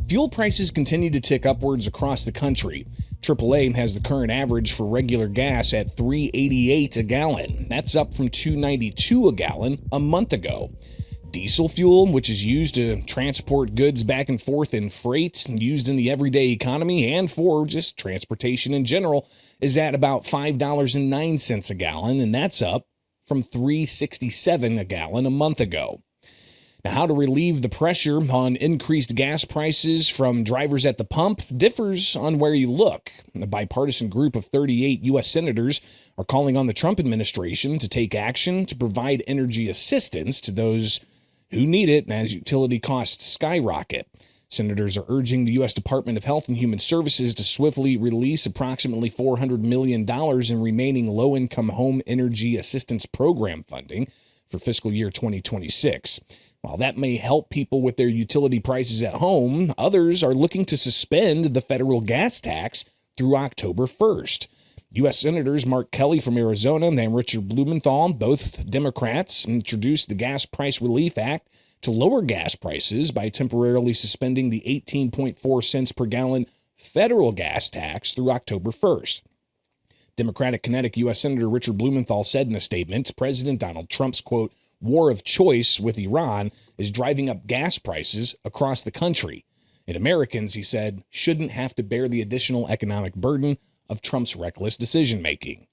Fuel prices continue to tick upwards across the country. AAA has the current average for regular gas at $3.88 a gallon. That's up from $2.92 a gallon a month ago. Diesel fuel, which is used to transport goods back and forth in freight, used in the everyday economy and for just transportation in general, is at about $5.09 a gallon, and that's up from $3.67 a gallon a month ago. Now, how to relieve the pressure on increased gas prices from drivers at the pump differs on where you look. A bipartisan group of 38 U.S. senators are calling on the Trump administration to take action to provide energy assistance to those who need it as utility costs skyrocket. Senators are urging the U.S. Department of Health and Human Services to swiftly release approximately $400 million in remaining low-income home energy assistance program funding for fiscal year 2026. While that may help people with their utility prices at home, others are looking to suspend the federal gas tax through October 1st. U.S. Senators Mark Kelly from Arizona and Richard Blumenthal, both Democrats, introduced the Gas Price Relief Act to lower gas prices by temporarily suspending the 18.4 cents per gallon federal gas tax through October 1st. Democratic Connecticut U.S. Senator Richard Blumenthal said in a statement, President Donald Trump's, quote, war of choice with Iran is driving up gas prices across the country. And Americans, he said, shouldn't have to bear the additional economic burden of Trump's reckless decision-making.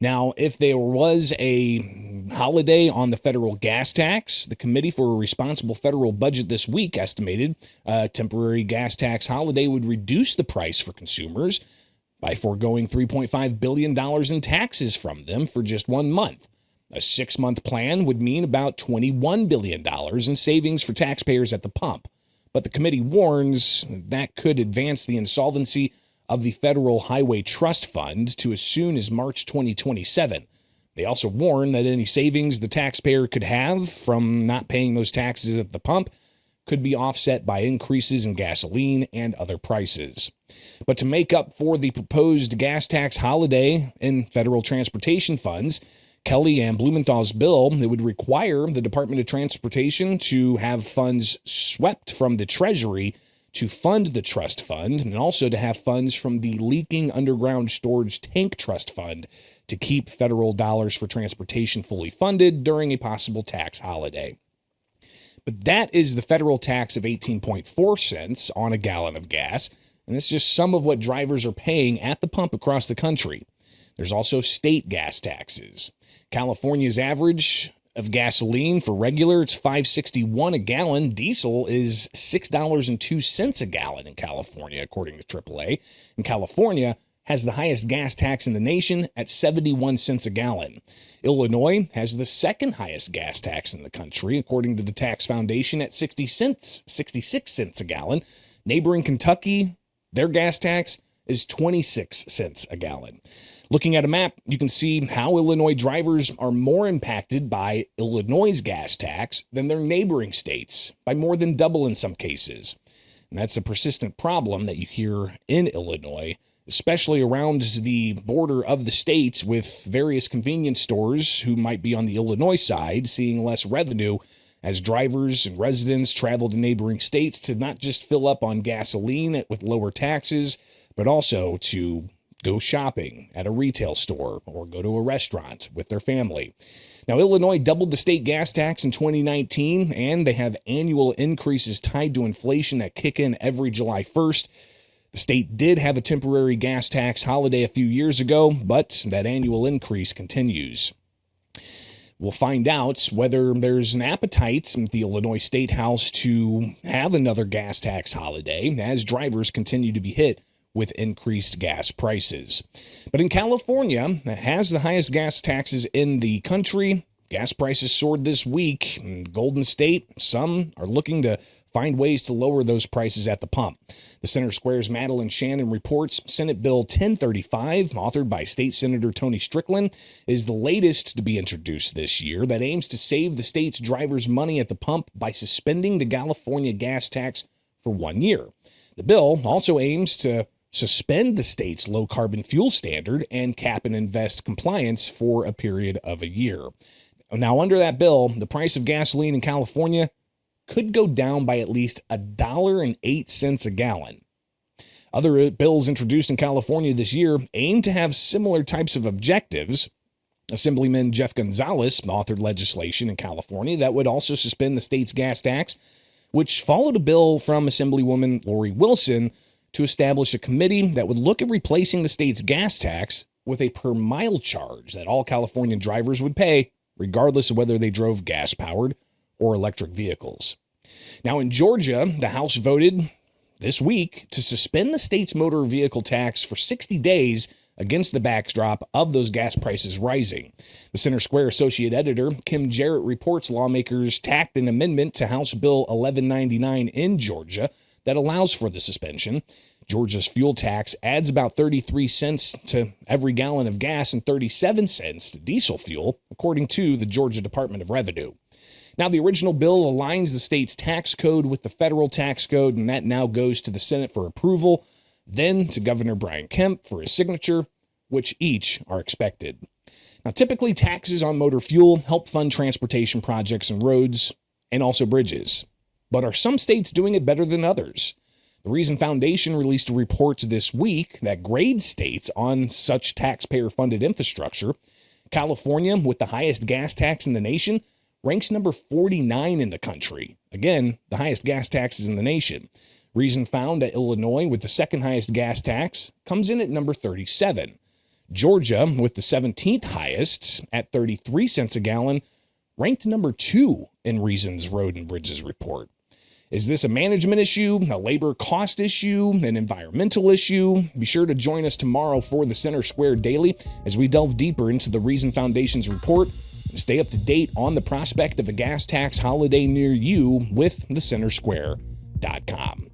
Now, if there was a holiday on the federal gas tax, the Committee for a Responsible Federal Budget this week estimated a temporary gas tax holiday would reduce the price for consumers by foregoing $3.5 billion in taxes from them for just 1 month. A 6-month plan would mean about $21 billion in savings for taxpayers at the pump. But the committee warns that could advance the insolvency of the Federal Highway Trust Fund to as soon as March 2027. They also warn that any savings the taxpayer could have from not paying those taxes at the pump could be offset by increases in gasoline and other prices. But to make up for the proposed gas tax holiday in federal transportation funds, Kelly and Blumenthal's bill, it would require the Department of Transportation to have funds swept from the Treasury to fund the trust fund, and also to have funds from the Leaking Underground Storage Tank Trust Fund to keep federal dollars for transportation fully funded during a possible tax holiday. But that is the federal tax of 18.4 cents on a gallon of gas, and it's just some of what drivers are paying at the pump across the country. There's also state gas taxes. California's average of gasoline for regular, it's $5.61 a gallon. Diesel is $6.02 a gallon in California, according to AAA. And California has the highest gas tax in the nation at 71 cents a gallon. Illinois has the second highest gas tax in the country, according to the Tax Foundation, at 66 cents a gallon. Neighboring Kentucky, their gas tax is 26 cents a gallon. Looking at a map, you can see how Illinois drivers are more impacted by Illinois' gas tax than their neighboring states, by more than double in some cases. And that's a persistent problem that you hear in Illinois, especially around the border of the states, with various convenience stores who might be on the Illinois side seeing less revenue as drivers and residents travel to neighboring states to not just fill up on gasoline with lower taxes, but also to go shopping at a retail store or go to a restaurant with their family. Now, Illinois doubled the state gas tax in 2019, and they have annual increases tied to inflation that kick in every July 1st. The state did have a temporary gas tax holiday a few years ago, but that annual increase continues. We'll find out whether there's an appetite in the Illinois State House to have another gas tax holiday as drivers continue to be hit with increased gas prices. But in California, that has the highest gas taxes in the country. Gas prices soared this week. In Golden State, some are looking to find ways to lower those prices at the pump. The Center Square's Madeline Shannon reports Senate Bill 1035, authored by State Senator Tony Strickland, is the latest to be introduced this year that aims to save the state's drivers money at the pump by suspending the California gas tax for 1 year. The bill also aims to suspend the state's low-carbon fuel standard and cap and invest compliance for a period of a year. Now, under that bill, the price of gasoline in California could go down by at least $1.08 a gallon. Other bills introduced in California this year aim to have similar types of objectives. Assemblyman Jeff Gonzalez authored legislation in California that would also suspend the state's gas tax, which followed a bill from Assemblywoman Lori Wilson to establish a committee that would look at replacing the state's gas tax with a per-mile charge that all California drivers would pay, regardless of whether they drove gas-powered or electric vehicles. Now, in Georgia, the House voted this week to suspend the state's motor vehicle tax for 60 days against the backdrop of those gas prices rising. The Center Square Associate Editor Kim Jarrett reports lawmakers tacked an amendment to House Bill 1199 in Georgia that allows for the suspension. Georgia's fuel tax adds about 33 cents to every gallon of gas and 37 cents to diesel fuel, according to the Georgia Department of Revenue. Now, the original bill aligns the state's tax code with the federal tax code, and that now goes to the Senate for approval, then to Governor Brian Kemp for his signature, which each are expected. Now, typically, taxes on motor fuel help fund transportation projects and roads and also bridges. But are some states doing it better than others? The Reason Foundation released a report this week that grades states on such taxpayer-funded infrastructure. California, with the highest gas tax in the nation, ranks number 49 in the country. Again, the highest gas taxes in the nation. Reason found that Illinois, with the second highest gas tax, comes in at number 37. Georgia, with the 17th highest at 33 cents a gallon, ranked number 2 in Reason's Road and Bridges report. Is this a management issue, a labor cost issue, an environmental issue? Be sure to join us tomorrow for the Center Square Daily as we delve deeper into the Reason Foundation's report and stay up to date on the prospect of a gas tax holiday near you with thecentersquare.com.